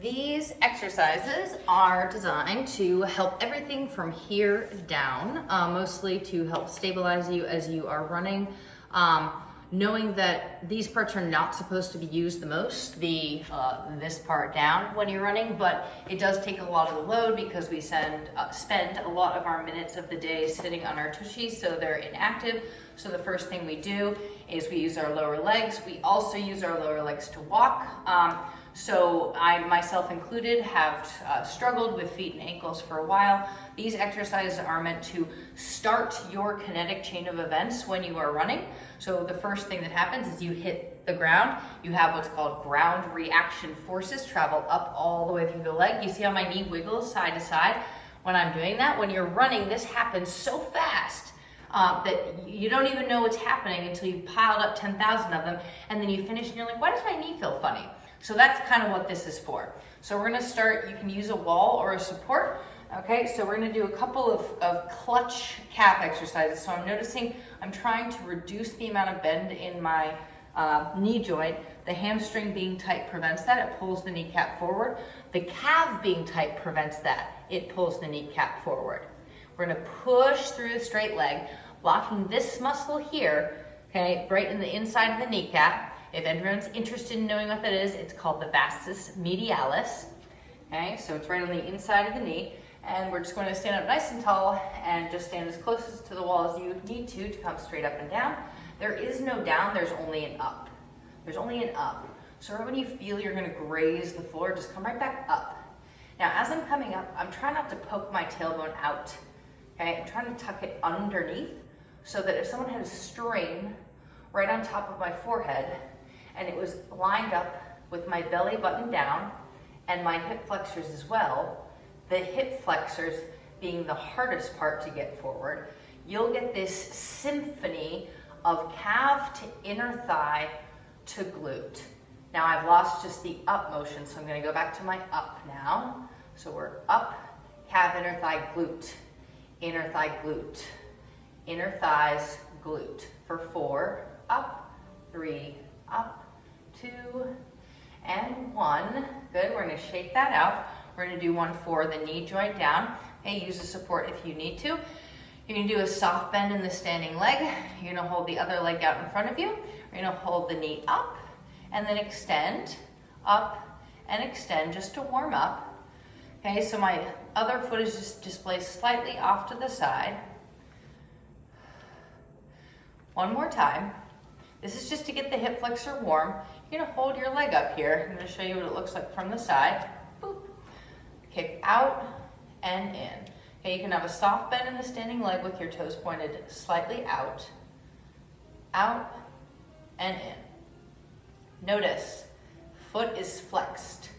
These exercises are designed to help everything from here down, mostly to help stabilize you as you are running. Knowing that these parts are not supposed to be used the most, this part down when you're running, but it does take a lot of the load because we spend a lot of our minutes of the day sitting on our tushies, so they're inactive. So the first thing we do is we use our lower legs. We also use our lower legs to walk. So I, myself included, have struggled with feet and ankles for a while. These exercises are meant to start your kinetic chain of events when you are running. So the first thing that happens is you hit the ground. You have what's called ground reaction forces travel up all the way through the leg. You see how my knee wiggles side to side when I'm doing that? When you're running, this happens so fast that you don't even know what's happening until you've piled up 10,000 of them, and then you finish and you're like, why does my knee feel funny? So that's kind of what this is for. So we're gonna start, you can use a wall or a support. Okay, so we're gonna do a couple of clutch calf exercises. So I'm noticing I'm trying to reduce the amount of bend in my knee joint. The hamstring being tight prevents that, it pulls the kneecap forward. The calf being tight prevents that, it pulls the kneecap forward. We're gonna push through the straight leg, blocking this muscle here, okay, right in the inside of the kneecap. If anyone's interested in knowing what that is, it's called the vastus medialis. Okay, so it's right on the inside of the knee. And we're just going to stand up nice and tall and just stand as close to the wall as you need to come straight up and down. There is no down, there's only an up. There's only an up. So when you feel you're going to graze the floor, just come right back up. Now, as I'm coming up, I'm trying not to poke my tailbone out. Okay, I'm trying to tuck it underneath so that if someone had a string right on top of my forehead and it was lined up with my belly button down and my hip flexors as well, the hip flexors being the hardest part to get forward, you'll get this symphony of calf to inner thigh to glute. Now I've lost just the up motion, so I'm gonna go back to my up now. So we're up, calf, inner thigh, glute, inner thigh, glute, inner thighs, glute. For 4, up, 3, up, 2, and 1. Good, we're gonna shake that out. We're gonna do one for the knee joint down. Hey, use a support if you need to. You're gonna do a soft bend in the standing leg. You're gonna hold the other leg out in front of you. You're gonna hold the knee up and then extend, up and extend just to warm up. Okay, so my other foot is just displaced slightly off to the side. One more time. This is just to get the hip flexor warm. You're gonna hold your leg up here. I'm gonna show you what it looks like from the side. Boop. Kick out and in. Okay, you can have a soft bend in the standing leg with your toes pointed slightly out and in. Notice, foot is flexed.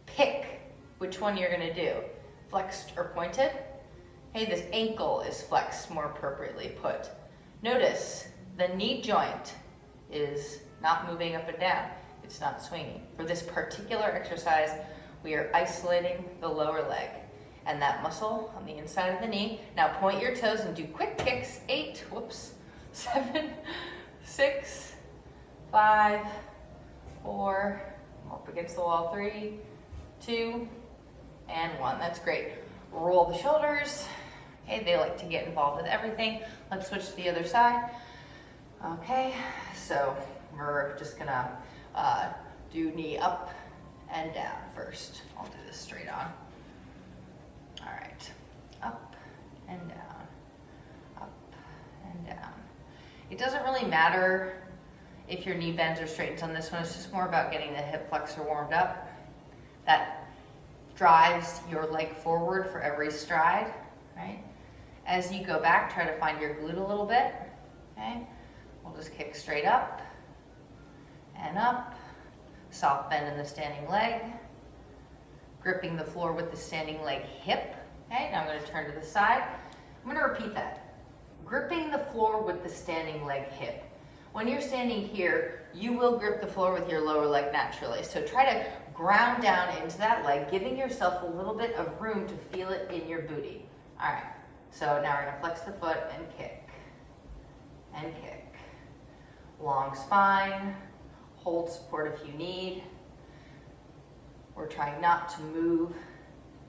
Pick which one you're gonna do, flexed or pointed. Hey, this ankle is flexed, more appropriately put. Notice, the knee joint is not moving up and down. It's not swinging. For this particular exercise, we are isolating the lower leg and that muscle on the inside of the knee. Now point your toes and do quick kicks. 8, 7, 6, 5, 4, up against the wall, 3, 2, and 1. That's great. Roll the shoulders. Okay, they like to get involved with everything. Let's switch to the other side. Okay, so we're just gonna do knee up and down first. I'll do this straight on. All right, up and down, up and down. It doesn't really matter if your knee bends or straightens on this one. It's just more about getting the hip flexor warmed up. That drives your leg forward for every stride, right? As you go back, try to find your glute a little bit, okay? We'll just kick straight up and up. Soft bend in the standing leg. Gripping the floor with the standing leg hip. Okay, now I'm going to turn to the side. I'm going to repeat that. Gripping the floor with the standing leg hip. When you're standing here, you will grip the floor with your lower leg naturally. So try to ground down into that leg, giving yourself a little bit of room to feel it in your booty. All right, so now we're going to flex the foot and kick. And kick. Long spine. Hold support if you need. We're we're trying not to move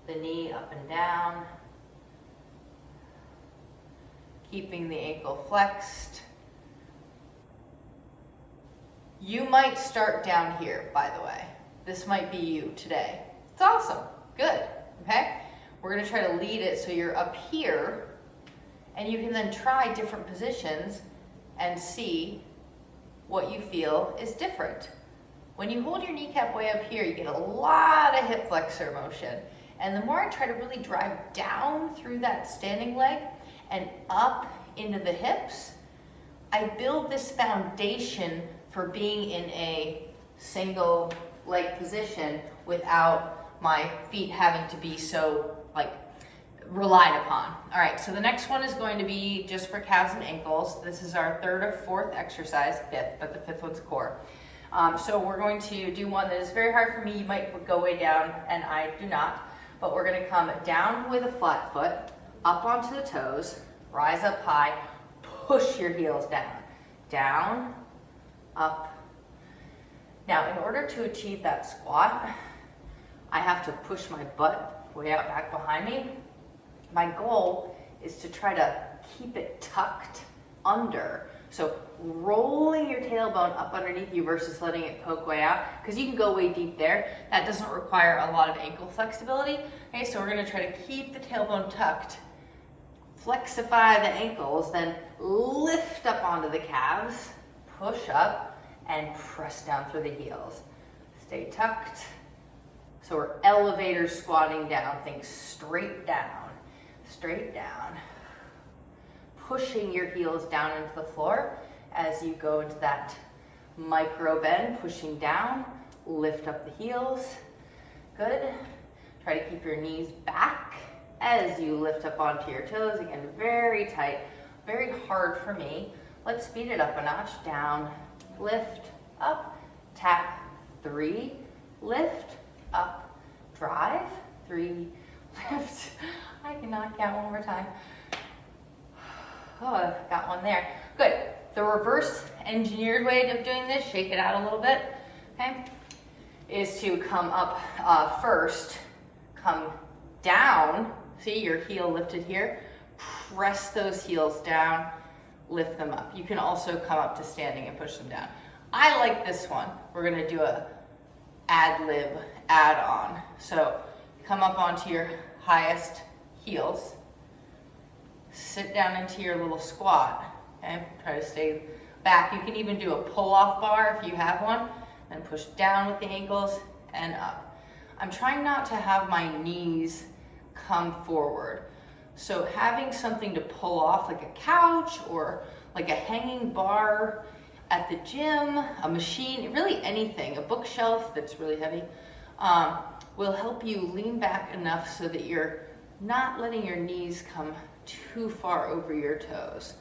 the knee up and down. Keeping the ankle flexed. You might start down here, by the way. This might be you today. It's awesome, good, okay? We're gonna try to lead it so you're up here, and you can then try different positions and see what you feel is different. When you hold your kneecap way up here, you get a lot of hip flexor motion. And the more I try to really drive down through that standing leg and up into the hips, I build this foundation for being in a single leg position without my feet having to be so like relied upon. All right, so the next one is going to be just for calves and ankles. This is our third or fourth exercise, fifth, but the fifth one's core. So we're going to do one that is very hard for me. You might go way down, and I do not. But we're gonna come down with a flat foot, up onto the toes, rise up high, push your heels down. Down, up. Now, in order to achieve that squat, I have to push my butt way out back behind me. My goal is to try to keep it tucked under. So rolling your tailbone up underneath you versus letting it poke way out, because you can go way deep there. That doesn't require a lot of ankle flexibility. Okay, so we're gonna try to keep the tailbone tucked, flexify the ankles, then lift up onto the calves, push up, and press down through the heels. Stay tucked. So we're elevator squatting down, think straight down, straight down. Pushing your heels down into the floor as you go into that micro bend, pushing down, lift up the heels. Good. Try to keep your knees back as you lift up onto your toes. Again, very tight, very hard for me. Let's speed it up a notch. Down, lift, up, tap, 3, lift, up, drive, 3, lift. I cannot count one more time. Oh, I've got one there. Good. The reverse engineered way of doing this, shake it out a little bit, okay, is to come up first, come down, see your heel lifted here, press those heels down, lift them up. You can also come up to standing and push them down. I like this one. We're gonna do a ad-lib, add-on. So come up onto your highest heels, sit down into your little squat, okay? Try to stay back. You can even do a pull-off bar if you have one, and push down with the ankles and up. I'm trying not to have my knees come forward. So having something to pull off, like a couch or like a hanging bar at the gym, a machine, really anything, a bookshelf that's really heavy, will help you lean back enough so that you're not letting your knees come too far over your toes.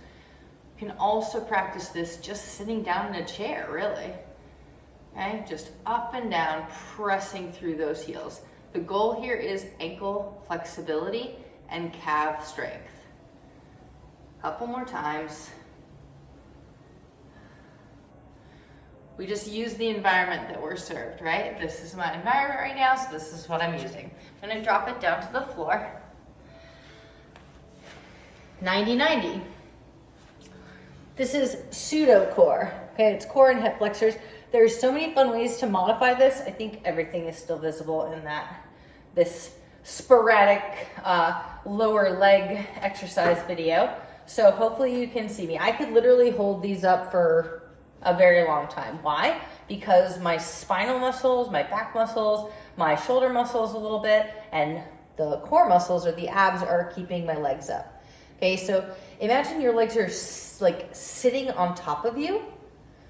You can also practice this just sitting down in a chair, really. Okay, just up and down, pressing through those heels. The goal here is ankle flexibility and calf strength. Couple more times. We just use the environment that we're served, right? This is my environment right now, so this is what I'm using. I'm gonna drop it down to the floor. 90-90. This is pseudo core, okay? It's core and hip flexors. There's so many fun ways to modify this. I think everything is still visible in this sporadic lower leg exercise video. So hopefully you can see me. I could literally hold these up for a very long time. Why? Because my spinal muscles, my back muscles, my shoulder muscles a little bit, and the core muscles or the abs are keeping my legs up. Okay, so imagine your legs are like sitting on top of you,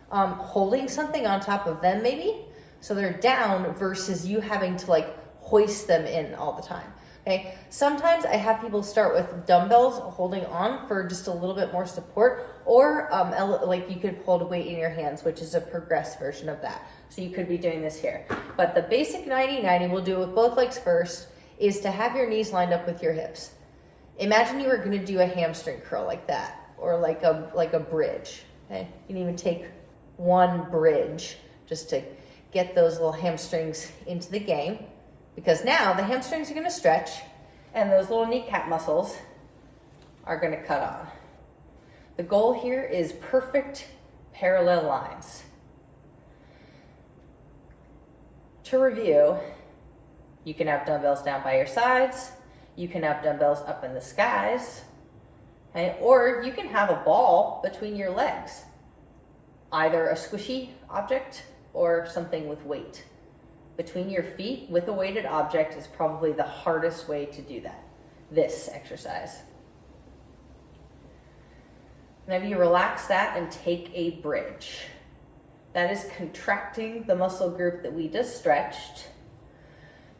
holding something on top of them maybe. So they're down versus you having to like hoist them in all the time. Okay, sometimes I have people start with dumbbells holding on for just a little bit more support, or like you could hold a weight in your hands, which is a progressed version of that. So you could be doing this here. But the basic 90-90, we'll do it with both legs first, is to have your knees lined up with your hips. Imagine you were gonna do a hamstring curl like that, or like a bridge, okay? You can even take one bridge just to get those little hamstrings into the game. because now the hamstrings are gonna stretch and those little kneecap muscles are gonna cut on. The goal here is perfect parallel lines. To review, you can have dumbbells down by your sides, you can have dumbbells up in the skies, okay? Or you can have a ball between your legs, either a squishy object or something with weight. Between your feet with a weighted object is probably the hardest way to do that, this exercise. Now you relax that and take a bridge. That is contracting the muscle group that we just stretched.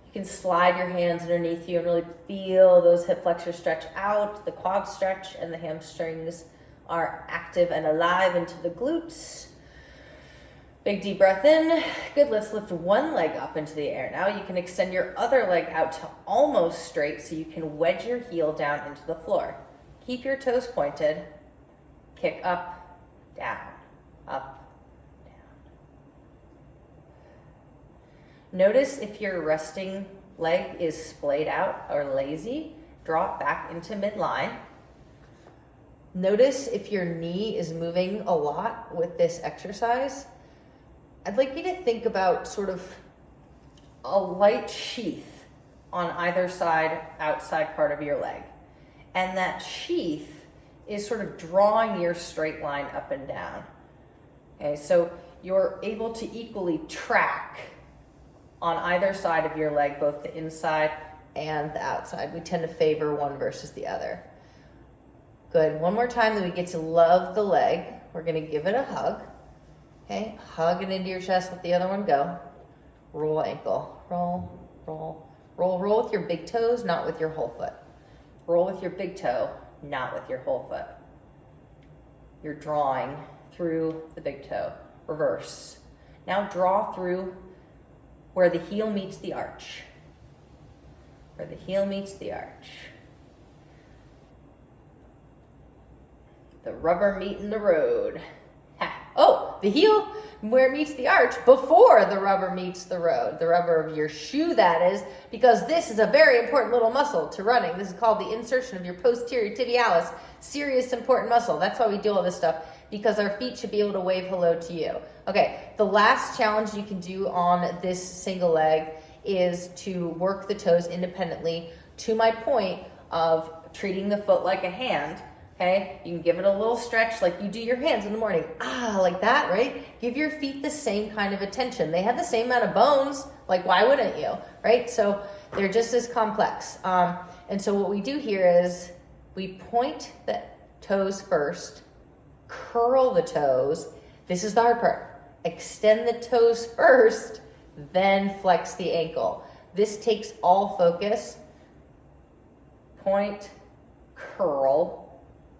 You can slide your hands underneath you and really feel those hip flexors stretch out, the quads stretch, and the hamstrings are active and alive into the glutes. Big deep breath in. Good, let's lift one leg up into the air. Now you can extend your other leg out to almost straight so you can wedge your heel down into the floor. Keep your toes pointed. Kick up, down, up, down. Notice if your resting leg is splayed out or lazy, draw it back into midline. Notice if your knee is moving a lot with this exercise. I'd like you to think about sort of a light sheath on either side, outside part of your leg. And that sheath is sort of drawing your straight line up and down. Okay, so you're able to equally track on either side of your leg, both the inside and the outside. We tend to favor one versus the other. Good, one more time, then we get to love the leg. We're gonna give it a hug. Okay, hug it into your chest, let the other one go. Roll ankle, roll, roll, roll, roll with your big toes, not with your whole foot. Roll with your big toe, not with your whole foot. You're drawing through the big toe, reverse. Now draw through where the heel meets the arch. Where the heel meets the arch. The rubber meeting the road. Ha. Oh, the heel where it meets the arch before the rubber meets the road. The rubber of your shoe, that is, because this is a very important little muscle to running. This is called the insertion of your posterior tibialis. Serious important muscle. That's why we do all this stuff, because our feet should be able to wave hello to you. Okay, the last challenge you can do on this single leg is to work the toes independently to my point of treating the foot like a hand. Okay, you can give it a little stretch like you do your hands in the morning. Ah, like that, right? Give your feet the same kind of attention. They have the same amount of bones, like why wouldn't you, right? So they're just as complex. And so what we do here is we point the toes first, curl the toes. This is the hard part. Extend the toes first, then flex the ankle. This takes all focus. Point, curl,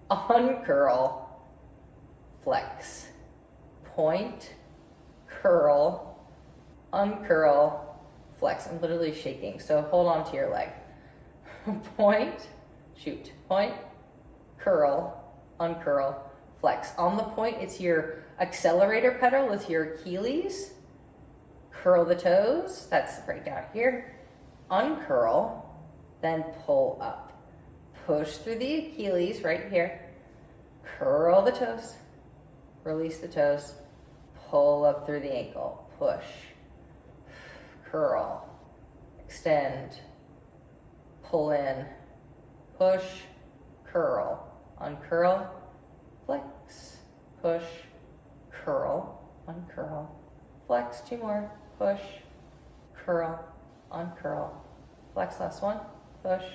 uncurl, flex. Point, curl, uncurl, flex. I'm literally shaking, so hold on to your leg. Point, shoot, point, curl, uncurl, flex. On the point, it's your accelerator pedal with your Achilles. Curl the toes, that's right down here. Uncurl, then pull up. Push through the Achilles right here. Curl the toes. Release the toes. Pull up through the ankle. Push. Curl. Extend. Pull in. Push. Curl. Uncurl. Flex. Push. Curl. Uncurl. Flex. Two more. Push. Curl. Uncurl. Flex. Last one. Push.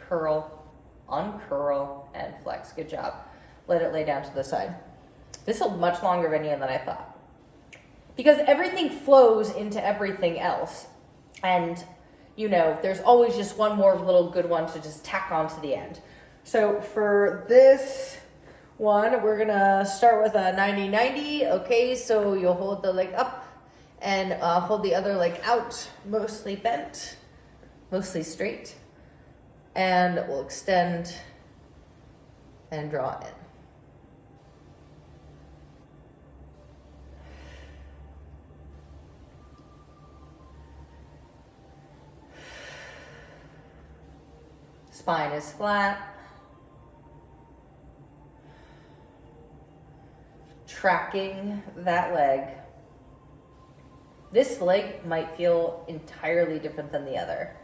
Curl, uncurl, and flex. Good job. Let it lay down to the side. This is a much longer video than I thought, because everything flows into everything else. And, you know, there's always just one more little good one to just tack on to the end. So for this one, we're going to start with a 90-90. Okay, so you'll hold the leg up and hold the other leg out, mostly bent, mostly straight. And we'll extend and draw in. spine is flat. Tracking that leg. This leg might feel entirely different than the other.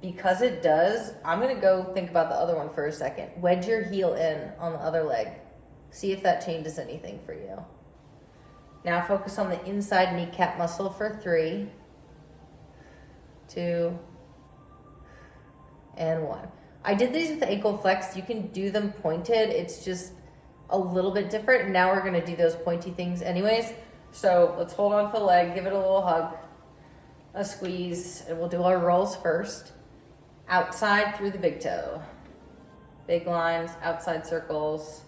Because it does, I'm gonna go think about the other one for a second. Wedge your heel in on the other leg. See if that changes anything for you. Now focus on the inside kneecap muscle for 3, 2, and 1. I did these with ankle flex. You can do them pointed. It's just a little bit different. Now we're gonna do those pointy things anyways. So let's hold on to the leg, give it a little hug, a squeeze, and we'll do our rolls first. Outside through the big toe. Big lines, outside circles,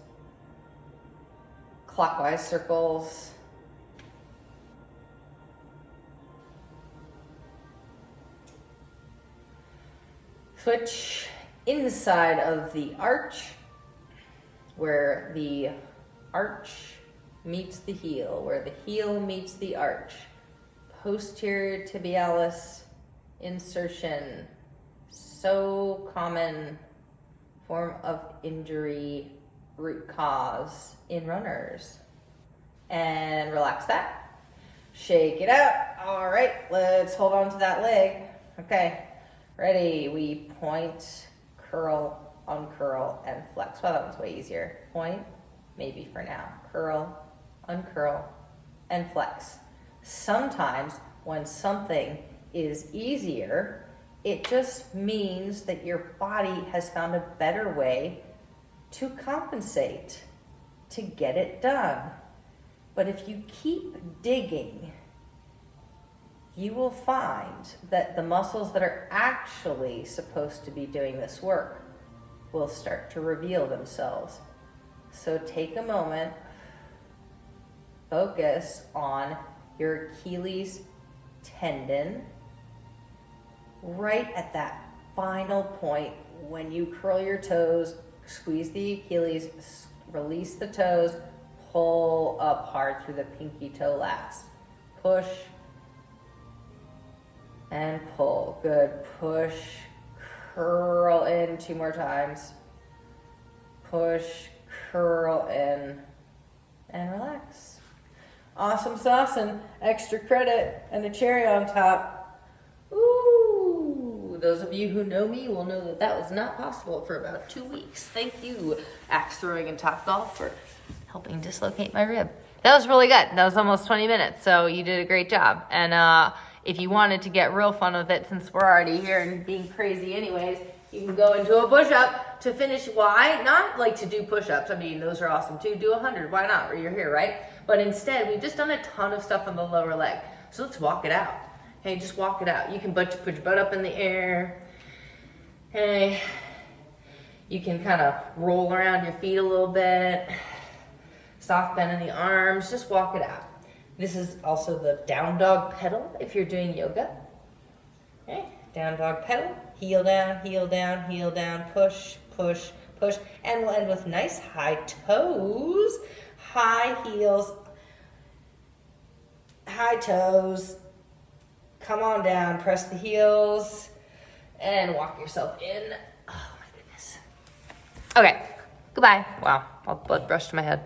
clockwise circles. Switch inside of the arch, where the arch meets the heel, where the heel meets the arch. Posterior tibialis insertion. So common form of injury root cause in runners. And relax that. Shake it out. All right, let's hold on to that leg. Okay, ready? We point, curl, uncurl, and flex. Wow, that one's way easier. Point, maybe for now. Curl, uncurl, and flex. Sometimes when something is easier, it just means that your body has found a better way to compensate, to get it done. But if you keep digging, you will find that the muscles that are actually supposed to be doing this work will start to reveal themselves. So take a moment, focus on your Achilles tendon, right at that final point when you curl your toes, squeeze the Achilles, release the toes, pull up hard through the pinky toe last. Push and pull. Good. Push, curl in 2 more times. Push, curl in, and relax. Awesome sauce and extra credit and a cherry on top. Ooh, those of you who know me will know that that was not possible for about 2 weeks. Thank you, Axe Throwing and Top Golf, for helping dislocate my rib. That was really good. That was almost 20 minutes, so you did a great job. And if you wanted to get real fun with it, since we're already here and being crazy anyways, you can go into a push-up to finish. Why not like to do push-ups? I mean, those are awesome too. Do 100, why not? Or you're here, right? But instead, we've just done a ton of stuff on the lower leg. So let's walk it out. Hey, just walk it out. You can put your butt up in the air. Hey, you can kind of roll around your feet a little bit. Soft bend in the arms. Just walk it out. This is also the down dog pedal if you're doing yoga. Okay, down dog pedal. Heel down, heel down, heel down. Push, push, push. And we'll end with nice high toes. High heels, high toes. Come on down, press the heels, and walk yourself in. Oh my goodness. Okay, goodbye. Wow, all blood rushed to my head.